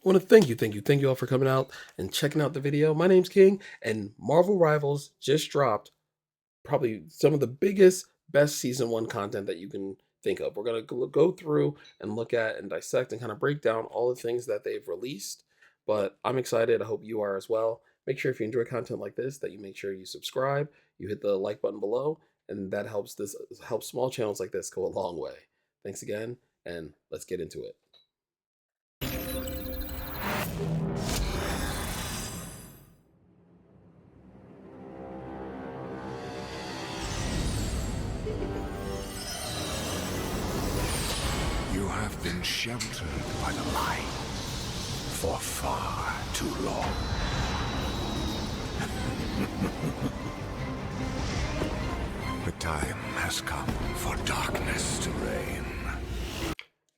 I want to thank you all for coming out and checking out the video. My name's King, and Marvel Rivals just dropped probably some of the biggest, best season one content that you can think of. We're gonna go through and look at and dissect and kind of break down all the things that they've released. But I'm excited. I hope you are as well. Make sure if you enjoy content like this, that you make sure you subscribe, you hit the like button below, and that helps small channels like this go a long way. Thanks again, and let's get into it. You have been sheltered by the light for far too long. The time has come for darkness to reign.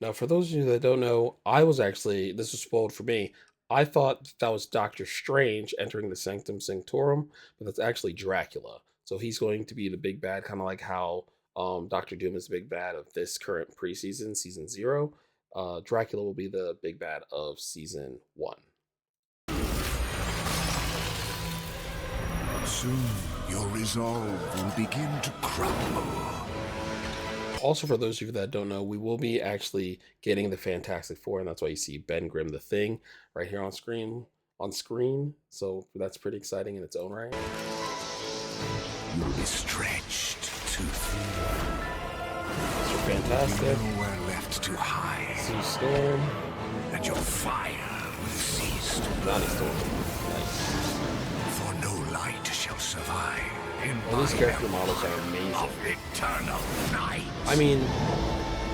Now, for those of you that don't know, this was spoiled for me. I thought that was Doctor Strange entering the Sanctum Sanctorum, but that's actually Dracula. So he's going to be the big bad, kind of like how Doctor Doom is the big bad of this current preseason, season 0. Dracula will be the big bad of season 1. Soon, your resolve will begin to crumble. Also, for those of you that don't know, we will be actually getting the Fantastic Four, and that's why you see Ben Grimm, the Thing, right here on screen. So that's pretty exciting in its own right. You'll be stretched too thin. So Fantastic. Nowhere left to hide. Sea Storm. And your fire will cease to Not burn. a storm. Nice. For no light shall survive in All these my character realm models are amazing. of eternal night. I mean,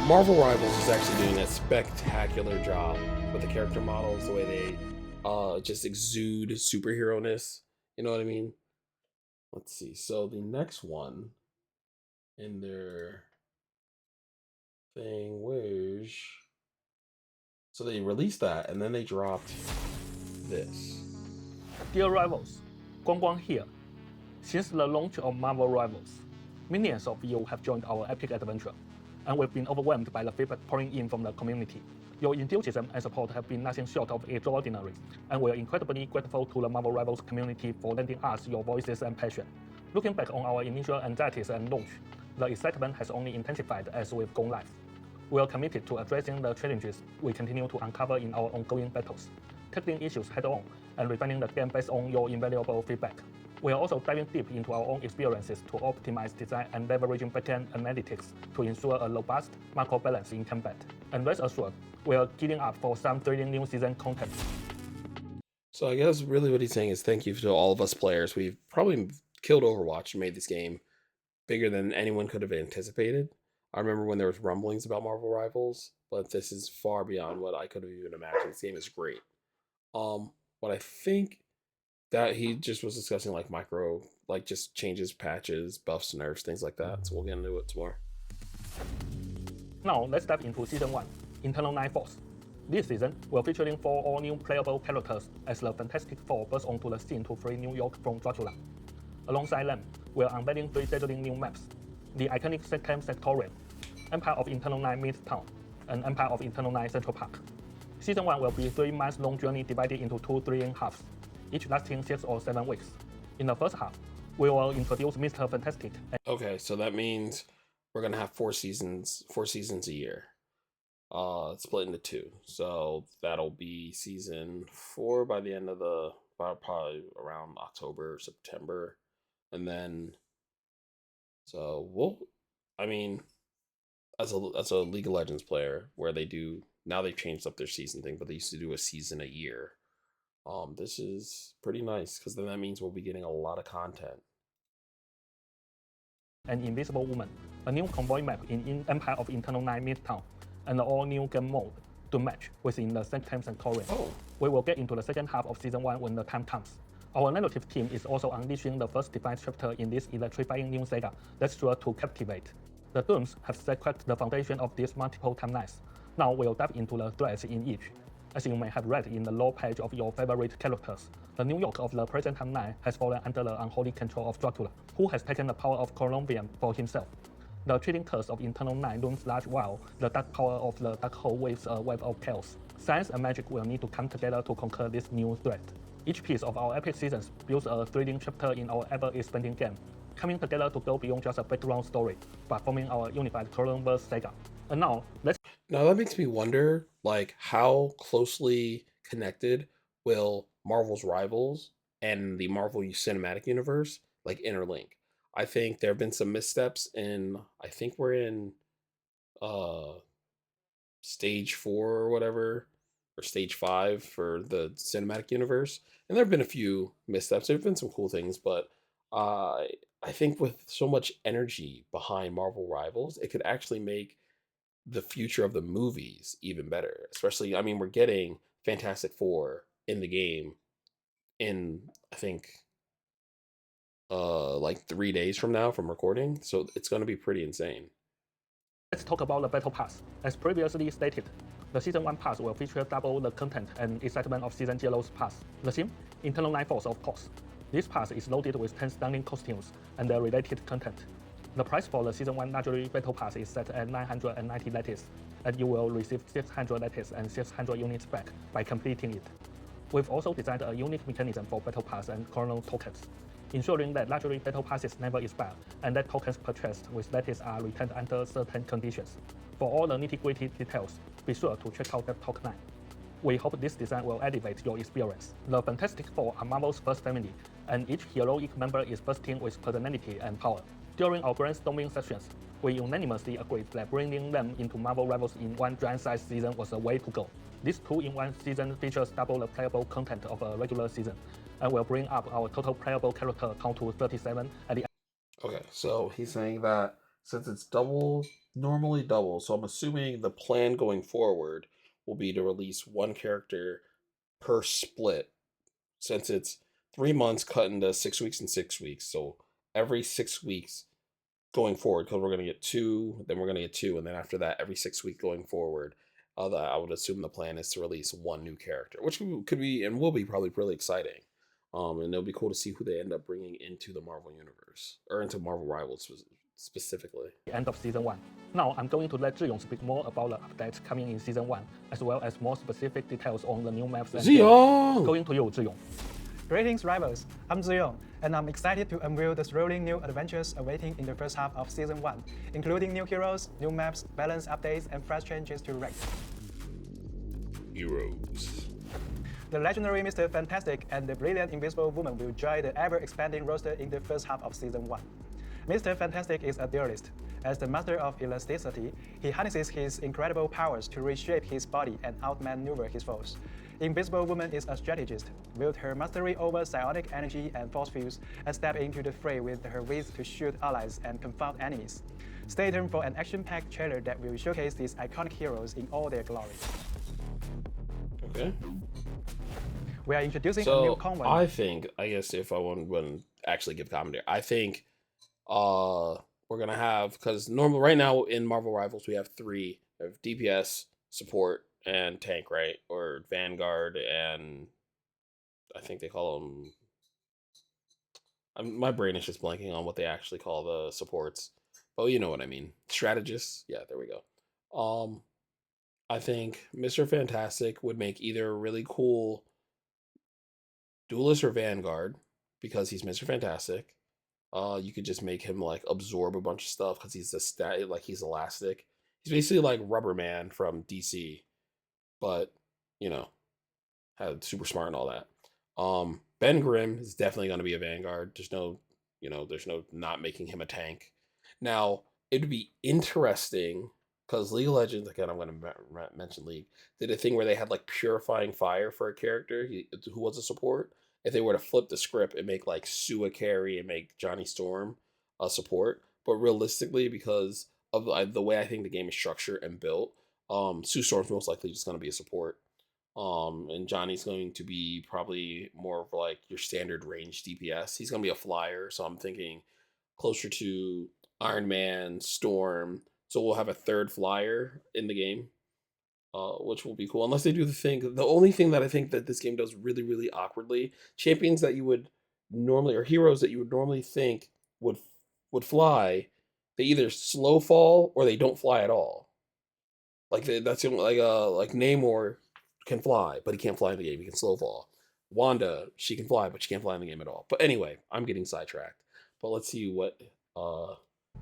Marvel Rivals is actually doing a spectacular job with the character models, the way they just exude superhero-ness. You know what I mean? Let's see. So the next one in their thing was, so they released that and then they dropped this. Dear Rivals, Guang Guang here. Since the launch of Marvel Rivals, millions of you have joined our epic adventure, and we've been overwhelmed by the feedback pouring in from the community. Your enthusiasm and support have been nothing short of extraordinary, and we are incredibly grateful to the Marvel Rivals community for lending us your voices and passion. Looking back on our initial anxieties and launch, the excitement has only intensified as we've gone live. We are committed to addressing the challenges we continue to uncover in our ongoing battles, tackling issues head-on, and refining the game based on your invaluable feedback. We are also diving deep into our own experiences to optimize design and leveraging backend analytics to ensure a robust macro balance in combat. And rest assured, we are gearing up for some thrilling new season content. So I guess really what he's saying is thank you to all of us players. We've probably killed Overwatch and made this game bigger than anyone could have anticipated. I remember when there was rumblings about Marvel Rivals, but this is far beyond what I could have even imagined. This game is great. What I think that he just was discussing like just changes, patches, buffs, nerfs, things like that. So we'll get into it more. Now let's dive into Season 1, Internal 9 Force. This season, we're featuring 4 all-new playable characters as the Fantastic Four burst onto the scene to free New York from Dracula. Alongside them, we're unveiling 3 dazzling new maps: the iconic Sanctum Sanctorium, Empire of Internal 9 Midtown, and Empire of Internal 9 Central Park. Season 1 will be a 3-month-long journey divided into 2 thrilling halves, each lasting 6 or 7 weeks. In the first half, we will introduce Mr. Fantastic. Okay, so that means we're gonna have 4 seasons a year. Split into 2. So that'll be season 4 by the end of probably around October, September. And then I mean, as a League of Legends player, where now they've changed up their season thing, but they used to do a season a year. This is pretty nice because then that means we'll be getting a lot of content. An Invisible Woman, a new convoy map in Empire of Internal 9 Midtown, and an all-new game mode to match within the Sanctum Sanctorium. We will get into the second half of Season 1 when the time comes. Our narrative team is also unleashing the first defined chapter in this electrifying new saga that's sure to captivate. The Dooms have cracked the foundation of these multiple timelines. Now we'll dive into the threads in each. As you may have read in the lore page of your favorite characters, the New York of the present timeline has fallen under the unholy control of Dracula, who has taken the power of Columbium for himself. The chilling curse of Internal 9 looms large while the dark power of the Dark Hole waves a web of chaos. Science and magic will need to come together to conquer this new threat. Each piece of our epic seasons builds a thrilling chapter in our ever-expanding game, coming together to go beyond just a background story, but forming our unified Cronenverse saga. And now, let's Now that makes me wonder, like, how closely connected will Marvel's Rivals and the Marvel Cinematic Universe like interlink? I think there have been some missteps in. I think we're in uh stage 4 or whatever, or stage 5 for the cinematic universe, and there have been a few missteps. There have been some cool things, but uh, I think with so much energy behind Marvel Rivals, it could actually make the future of the movies even better. Especially, I mean, we're getting Fantastic Four in the game in, I think, like 3 days from now from recording, so it's going to be pretty insane. Let's talk about the Battle Pass. As previously stated, the Season 1 Pass will feature double the content and excitement of Season 0's Pass. The theme? Internal Life Force, of course. This pass is loaded with 10 stunning costumes and the related content. The price for the Season 1 Luxury Battle Pass is set at 990 lattice, and you will receive 600 lattice and 600 units back by completing it. We've also designed a unique mechanism for Battle Pass and Chrono tokens, ensuring that luxury Battle Passes never expire and that tokens purchased with lattice are returned under certain conditions. For all the nitty-gritty details, be sure to check out that Talk 9. We hope this design will elevate your experience. The Fantastic Four are Marvel's first family, and each heroic member is bursting with personality and power. During our brainstorming sessions, we unanimously agreed that bringing them into Marvel Rivals in one giant-sized season was the way to go. This 2-in-1 season features double the playable content of a regular season, and will bring up our total playable character count to 37 at the end. Okay, so he's saying that since it's double, normally double, so I'm assuming the plan going forward will be to release one character per split, since it's 3 months cut into 6 weeks and 6 weeks. So every 6 weeks going forward, because we're going to get two, then we're going to get two, and then after that, every 6 week going forward, I would assume the plan is to release one new character, which could be and will be probably really exciting. And it'll be cool to see who they end up bringing into the Marvel universe or into Marvel Rivals specifically. End of Season 1. Now I'm going to let Zhiyong speak more about the updates coming in Season 1, as well as more specific details on the new maps and Zhiyong! Going to you, Zhiyong. Greetings, Rivals. I'm Ziyong, and I'm excited to unveil the thrilling new adventures awaiting in the first half of Season 1, including new heroes, new maps, balance updates, and fresh changes to rank. Heroes. The legendary Mr. Fantastic and the brilliant Invisible Woman will join the ever-expanding roster in the first half of Season 1. Mr. Fantastic is a duelist. As the master of elasticity, he harnesses his incredible powers to reshape his body and outmaneuver his foes. Invisible Woman is a strategist, wield her mastery over psionic energy and force fields, and step into the fray with her wits to shoot allies and confound enemies. Stay tuned for an action-packed trailer that will showcase these iconic heroes in all their glory. Okay. We are introducing a new So convent. I think, I guess if I want to actually give commentary, I think we're gonna have, because normally right now in Marvel Rivals we have three. We have DPS, support, and tank, right? Or Vanguard, and I think they call them. My brain is just blanking on what they actually call the supports, but you know what I mean. Strategists. Yeah, there we go. I think Mr. Fantastic would make either a really cool Duelist or Vanguard because he's Mr. Fantastic. You could just make him like absorb a bunch of stuff because he's like he's elastic. He's basically like Rubber Man from DC, but you know, had super smart and all that. Ben Grimm is definitely going to be a Vanguard. There's no not making him a tank. Now it would be interesting because League of Legends, again, I'm going to mention League, did a thing where they had like purifying fire for a character who was a support. If they were to flip the script and make like Sue a carry and make Johnny Storm a support, but realistically, because of the way I think the game is structured and built, Sue Storm's most likely just going to be a support. And Johnny's going to be probably more of like your standard range DPS. He's going to be a flyer, so I'm thinking closer to Iron Man, Storm. So we'll have a third flyer in the game, which will be cool. Unless they do the only thing that I think that this game does really, really awkwardly, champions that you would normally, or heroes that you would normally think would fly, they either slow fall or they don't fly at all. Like that's the only, like Namor can fly, but he can't fly in the game. He can slow fall. Wanda, she can fly, but she can't fly in the game at all. But anyway, I'm getting sidetracked. But let's see what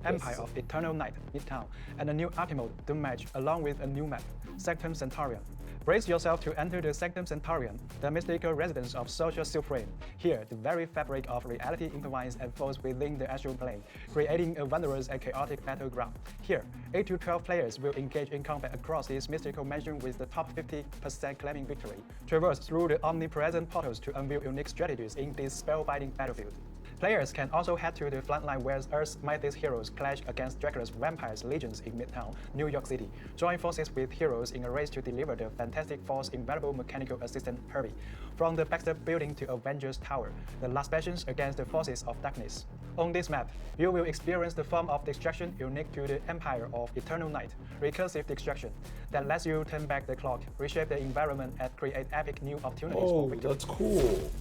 Empire of Eternal Night, Midtown, and a new Ultimate Doom match along with a new map, Sanctum Centaurion. Brace yourself to enter the Sanctum Centaurion, the mystical residence of Social Supreme. Here, the very fabric of reality intertwines and falls within the astral plane, creating a wondrous and chaotic battleground. Here, 8 to 12 players will engage in combat across this mystical mansion with the top 50% claiming victory. Traverse through the omnipresent portals to unveil unique strategies in this spellbinding battlefield. Players can also head to the frontline where Earth's mightiest heroes clash against Dracula's vampires legions in Midtown, New York City. Join forces with heroes in a race to deliver the Fantastic Four's invaluable mechanical assistant Herbie. From the Baxter Building to Avengers Tower, the last bastions against the forces of darkness. On this map, you will experience the form of destruction unique to the Empire of Eternal Night, recursive destruction, that lets you turn back the clock, reshape the environment, and create epic new opportunities for victory. That's cool.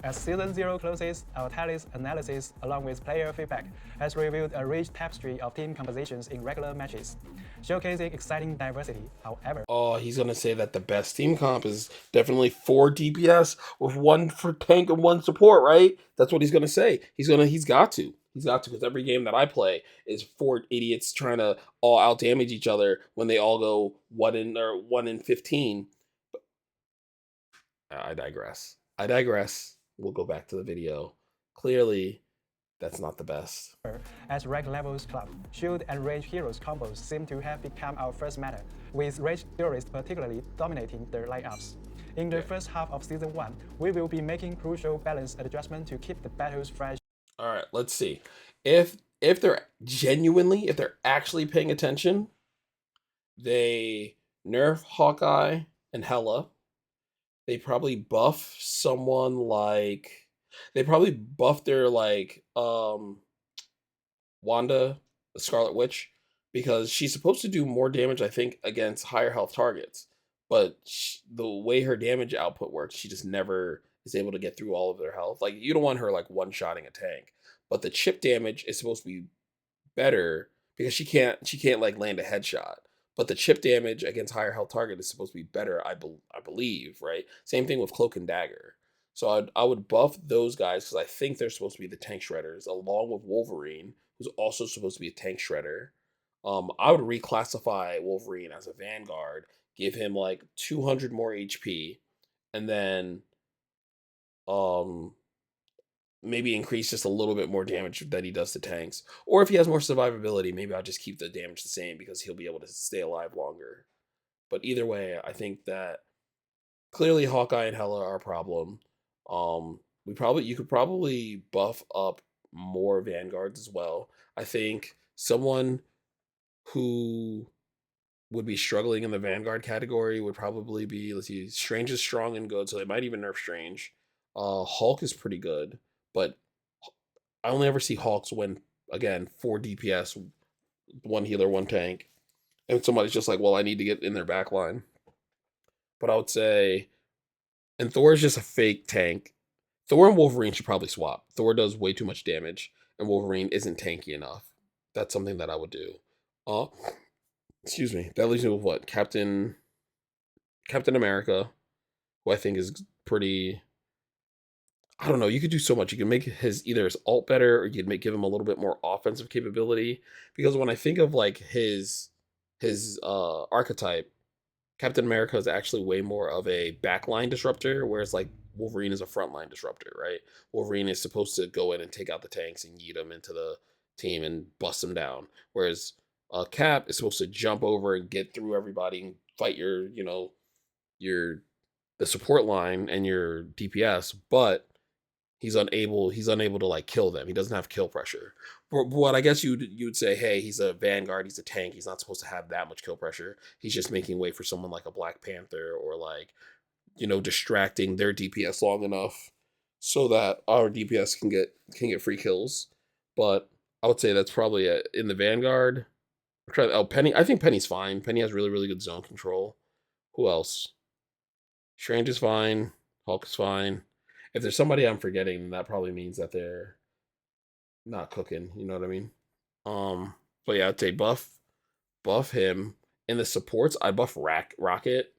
As Season 0 closes, our tallies analysis, along with player feedback, has revealed a rich tapestry of team compositions in regular matches, showcasing exciting diversity. However, He's gonna say that the best team comp is definitely 4 DPS with 1 for tank and 1 support, right? That's what he's gonna say. He's got to, because every game that I play is 4 idiots trying to all out damage each other when they all go 1 in 15. But I digress. We'll go back to the video. Clearly, that's not the best. as rank levels club, shield and range heroes combos seem to have become our first meta, with range theorists particularly dominating their lineups. In the first half of Season 1, we will be making crucial balance adjustments to keep the battles fresh. All right, let's see. If they're actually paying attention, they nerf Hawkeye and Hela. They probably buff someone like their Wanda, the Scarlet Witch, because she's supposed to do more damage, I think, against higher health targets. But the way her damage output works, she just never is able to get through all of their health. Like, you don't want her like one-shotting a tank. But the chip damage is supposed to be better because she can't like land a headshot. But the chip damage against higher health target is supposed to be better, I believe, right? Same thing with Cloak and Dagger. So I would buff those guys because I think they're supposed to be the tank shredders, along with Wolverine, who's also supposed to be a tank shredder. I would reclassify Wolverine as a Vanguard, give him like 200 more HP, and then maybe increase just a little bit more damage that he does to tanks. Or if he has more survivability, maybe I'll just keep the damage the same because he'll be able to stay alive longer. But either way, I think that clearly Hawkeye and Hela are a problem. You could probably buff up more Vanguards as well. I think someone who would be struggling in the Vanguard category would probably be, let's see, Strange is strong and good, so they might even nerf Strange. Hulk is pretty good, but I only ever see Hulks win, again, 4 DPS, 1 healer, 1 tank. And somebody's just like, well, I need to get in their back line. But I would say, and Thor is just a fake tank. Thor and Wolverine should probably swap. Thor does way too much damage, and Wolverine isn't tanky enough. That's something that I would do. Excuse me. That leaves me with what? Captain America, who I think is pretty... I don't know. You could do so much. You can make either his ult better, or you could give him a little bit more offensive capability. Because when I think of like his archetype, Captain America is actually way more of a backline disruptor, whereas like Wolverine is a frontline disruptor, right? Wolverine is supposed to go in and take out the tanks and yeet them into the team and bust them down, whereas Cap is supposed to jump over and get through everybody and fight the support line and your DPS, but he's unable to like kill them. He doesn't have kill pressure. But I guess you would say, hey, he's a Vanguard, he's a tank, he's not supposed to have that much kill pressure. He's just making way for someone like a Black Panther, or like, distracting their DPS long enough so that our DPS can get free kills. But I would say that's probably it. In the Vanguard. Penny. I think Penny's fine. Penny has really, really good zone control. Who else? Strange is fine. Hulk is fine. If there's somebody I'm forgetting, that probably means that they're not cooking. You know what I mean? But yeah, I'd say buff him, In the supports, I buff Rocket.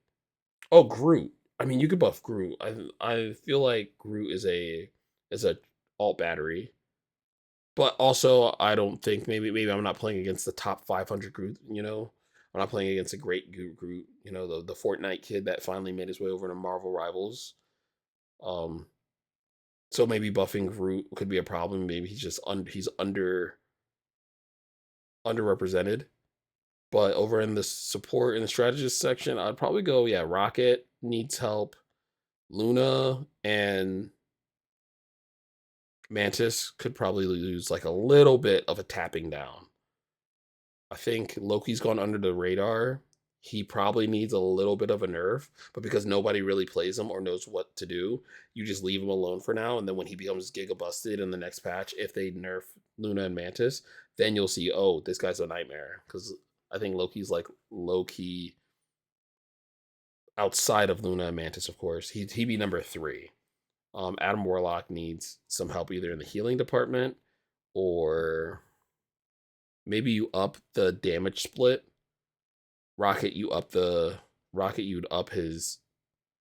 Oh, Groot. I mean, you could buff Groot. I feel like Groot is a alt battery. But also, I don't think maybe I'm not playing against the top 500 Groot. I'm not playing against a great Groot. The Fortnite kid that finally made his way over to Marvel Rivals. Um, so maybe buffing Groot could be a problem. Maybe he's underrepresented. But over in the support and the strategist section, I'd probably go, yeah, Rocket needs help. Luna and Mantis could probably lose like a little bit of a tapping down. I think Loki's gone under the radar. He probably needs a little bit of a nerf, but because nobody really plays him or knows what to do, you just leave him alone for now. And then when he becomes Giga Busted in the next patch, if they nerf Luna and Mantis, then you'll see, oh, this guy's a nightmare. Because I think Loki's like low key outside of Luna and Mantis, of course. He'd be number 3. Adam Warlock needs some help either in the healing department or maybe you up the damage split. Rocket, you'd up his.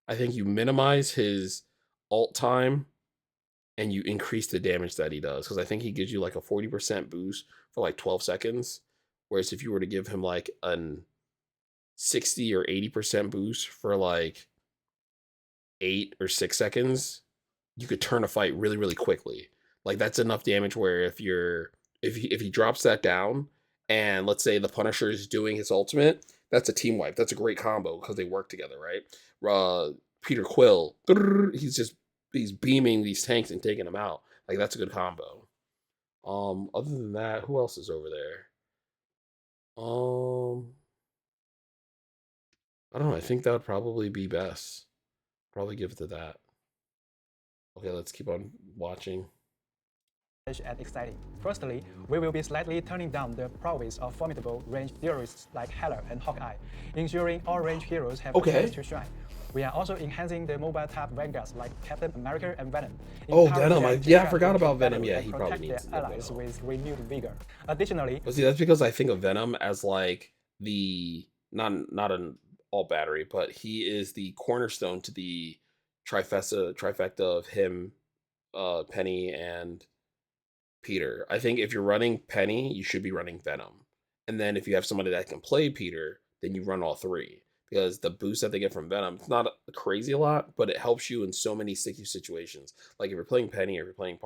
I think you minimize his ult time and you increase the damage that he does. Because I think he gives you like a 40% boost for like 12 seconds. Whereas if you were to give him like an 60 or 80% boost for like 8 or 6 seconds, you could turn a fight really, really quickly. Like that's enough damage where if he drops that down and let's say the Punisher is doing his ultimate, that's a team wipe. That's a great combo because they work together, right? Peter Quill, he's beaming these tanks and taking them out. Like that's a good combo. Other than that, who else is over there? I don't know. I think that would probably be best. Probably give it to that. Okay, let's keep on watching. And exciting. Firstly, we will be slightly turning down the prowess of formidable ranged theorists like Hela and Hawkeye, ensuring all ranged heroes have a chance to shine. We are also enhancing the mobile tap vanguards like Captain America and Venom. Oh, Venom! I forgot about Venom. Yeah, he probably needs their allies with renewed vigor. Additionally, but see, that's because I think of Venom as like the not an all battery, but he is the cornerstone to the trifecta of him, Penny, and Peter. I think if you're running Penny, you should be running Venom. And then if you have somebody that can play Peter, then you run all 3. Because the boost that they get from Venom, it's not crazy a lot, but it helps you in so many sticky situations. Like if you're playing Penny or if you're playing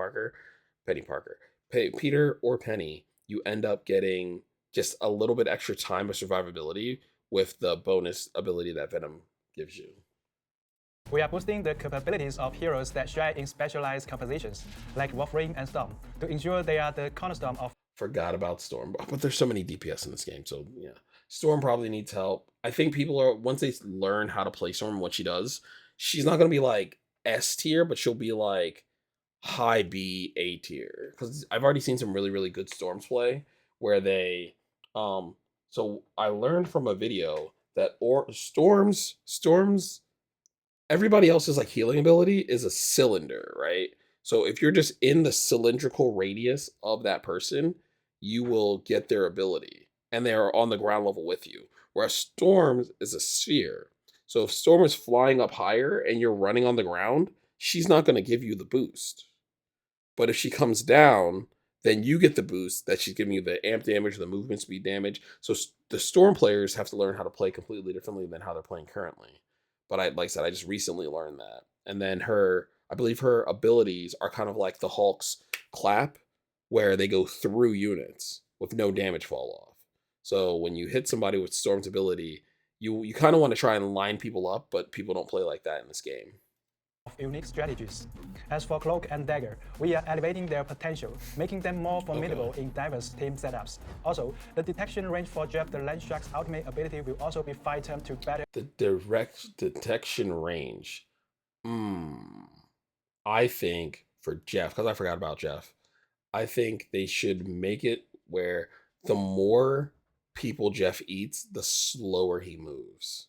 Peter or Penny, you end up getting just a little bit extra time of survivability with the bonus ability that Venom gives you. We are boosting the capabilities of heroes that shine in specialized compositions, like Wolverine and Storm, to ensure they are the cornerstone of. Forgot about Storm, but there's so many DPS in this game, so yeah. Storm probably needs help. I think people are, once they learn how to play Storm and what she does, she's not going to be like S tier, but she'll be like high B, A tier. Because I've already seen some really, really good Storms play where they, so I learned from a video that Storms, everybody else's like healing ability is a cylinder, right? So if you're just in the cylindrical radius of that person, you will get their ability and they are on the ground level with you. Whereas Storm is a sphere. So if Storm is flying up higher and you're running on the ground, she's not going to give you the boost. But if she comes down, then you get the boost that she's giving you, the amp damage, the movement speed damage. So the Storm players have to learn how to play completely differently than how they're playing currently. But like I said, I just recently learned that. And then I believe her abilities are kind of like the Hulk's clap, where they go through units with no damage fall off. So when you hit somebody with Storm's ability, you kind of want to try and line people up, but people don't play like that in this game. Unique strategies. As for Cloak and Dagger, we are elevating their potential, making them more formidable in diverse team setups. Also, the detection range for Jeff the Landshark's ultimate ability will also be 5 times to better. The direct detection range. I think for Jeff, because I forgot about Jeff, I think they should make it where the more people Jeff eats, the slower he moves.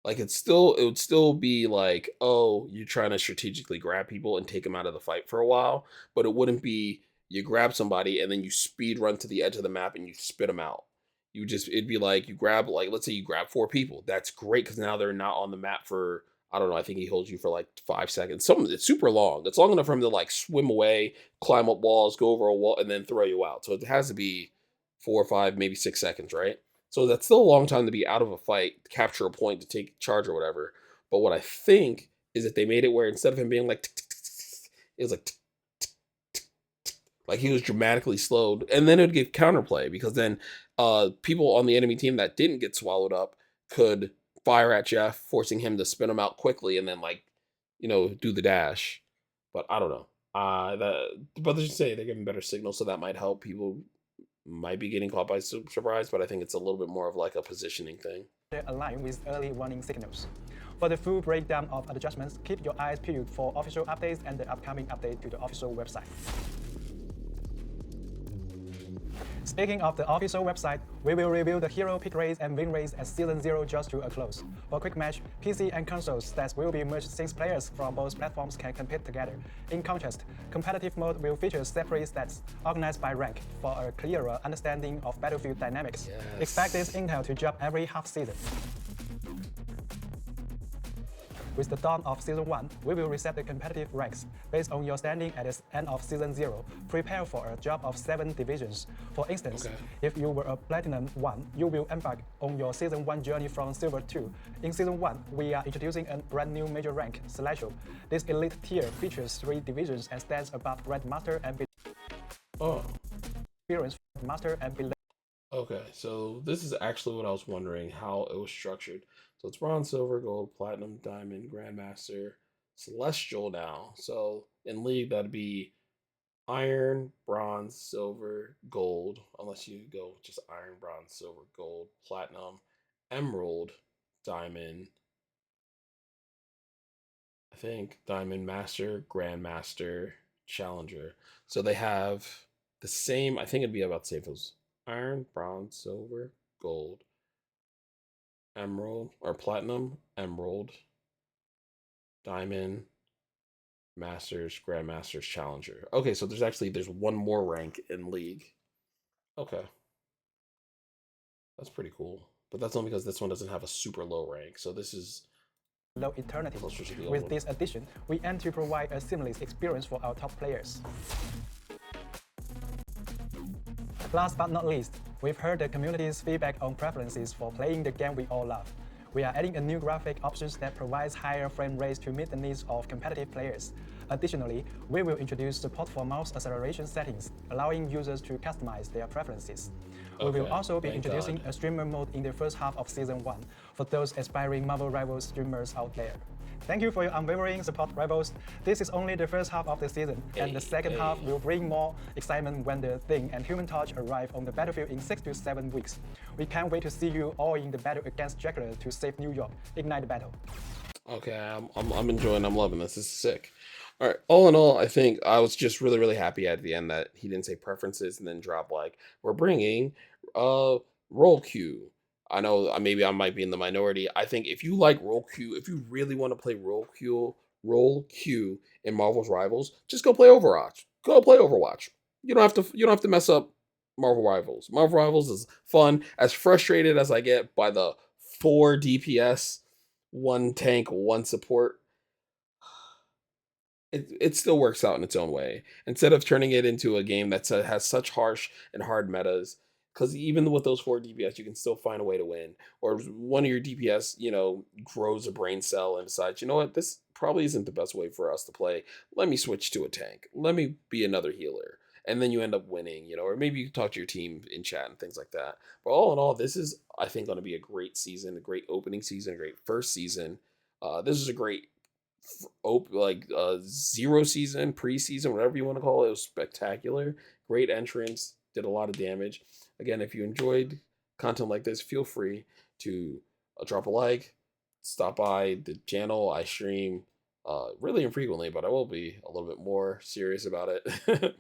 Like it would still be like, oh, you're trying to strategically grab people and take them out of the fight for a while, but it wouldn't be you grab somebody and then you speed run to the edge of the map and you spit them out. it'd be like you grab, like, let's say you grab 4 people. That's great because now they're not on the map for, I don't know, I think he holds you for like 5 seconds. It's super long. It's long enough for him to like swim away, climb up walls, go over a wall, and then throw you out. So it has to be 4 or 5, maybe 6 seconds, right? So that's still a long time to be out of a fight, capture a point to take charge or whatever. But what I think is that they made it where instead of him being like, it was like he was dramatically slowed, and then it would give counterplay because then people on the enemy team that didn't get swallowed up could fire at Jeff, forcing him to spin him out quickly and then like, do the dash. But I don't know. The brothers say they're giving better signals, so that might help. People might be getting caught by surprise, but I think it's a little bit more of like a positioning thing. Align with early warning signals. For the full breakdown of adjustments, keep your eyes peeled for official updates and the upcoming update to the official website. Speaking of the official website, we will review the hero pick rates and win rates as Season 0 draws to a close. For quick match, PC and console stats will be merged since players from both platforms can compete together. In contrast, competitive mode will feature separate stats organized by rank for a clearer understanding of battlefield dynamics. Yes. Expect this intel to drop every half season. With the dawn of Season 1, we will reset the competitive ranks based on your standing at the end of Season 0. Prepare for a drop of 7 divisions. For instance, if you were a Platinum 1, you will embark on your Season 1 journey from Silver 2. In Season 1, we are introducing a brand new major rank, Celestial. This elite tier features 3 divisions and stands above Grandmaster and below. Experience Master and below. Okay, so this is actually what I was wondering, how it was structured. So it's bronze, silver, gold, platinum, diamond, grandmaster, celestial now. So in league, that'd be iron, bronze, silver, gold, unless you go just iron, bronze, silver, gold, platinum, emerald, diamond, I think diamond, master, grandmaster, challenger. So they have the same, I think it'd be about the same as iron, bronze, silver, gold, emerald, or platinum, emerald, diamond, masters, grandmasters, challenger. Okay, so there's one more rank in league. Okay, that's pretty cool, but that's only because this one doesn't have a super low rank. So this is Low eternity. closer to the old With one. this addition, we aim to provide a seamless experience for our top players. Last but not least, we've heard the community's feedback on preferences for playing the game we all love. We are adding a new graphic options that provides higher frame rates to meet the needs of competitive players. Additionally, we will introduce support for mouse acceleration settings, allowing users to customize their preferences. We will also be introducing a streamer mode in the first half of Season 1 for those aspiring Marvel Rivals streamers out there. Thank you for your unwavering support, Rivals. This is only the first half of the season, and the second half will bring more excitement when the Thing and Human Torch arrive on the battlefield in 6 to 7 weeks. We can't wait to see you all in the battle against Dracula to save New York. Ignite the battle. Okay, I'm enjoying. I'm loving this. This is sick. All right. All in all, I think I was just really, really happy at the end that he didn't say preferences and then drop like we're bringing roll queue. I know maybe I might be in the minority. I think if you like roll queue, if you really want to play roll queue in Marvel's Rivals, just go play Overwatch. Go play Overwatch. You don't have to mess up Marvel Rivals. Marvel Rivals is fun. As frustrated as I get by the 4 DPS, 1 tank, 1 support, it still works out in its own way. Instead of turning it into a game that has such harsh and hard metas, because even with those 4 DPS, you can still find a way to win. Or one of your DPS, grows a brain cell and decides, you know what, this probably isn't the best way for us to play. Let me switch to a tank. Let me be another healer. And then you end up winning, or maybe you talk to your team in chat and things like that. But all in all, this is, I think, going to be a great season, a great opening season, a great first season. This is a great zero season, preseason, whatever you want to call it. It was spectacular. Great entrance, did a lot of damage. Again, if you enjoyed content like this, feel free to drop a like, stop by the channel. I stream really infrequently, but I will be a little bit more serious about it.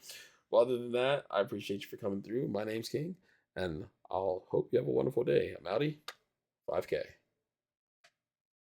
Well, other than that, I appreciate you for coming through. My name's King, and I'll hope you have a wonderful day. I'm outie. 5K.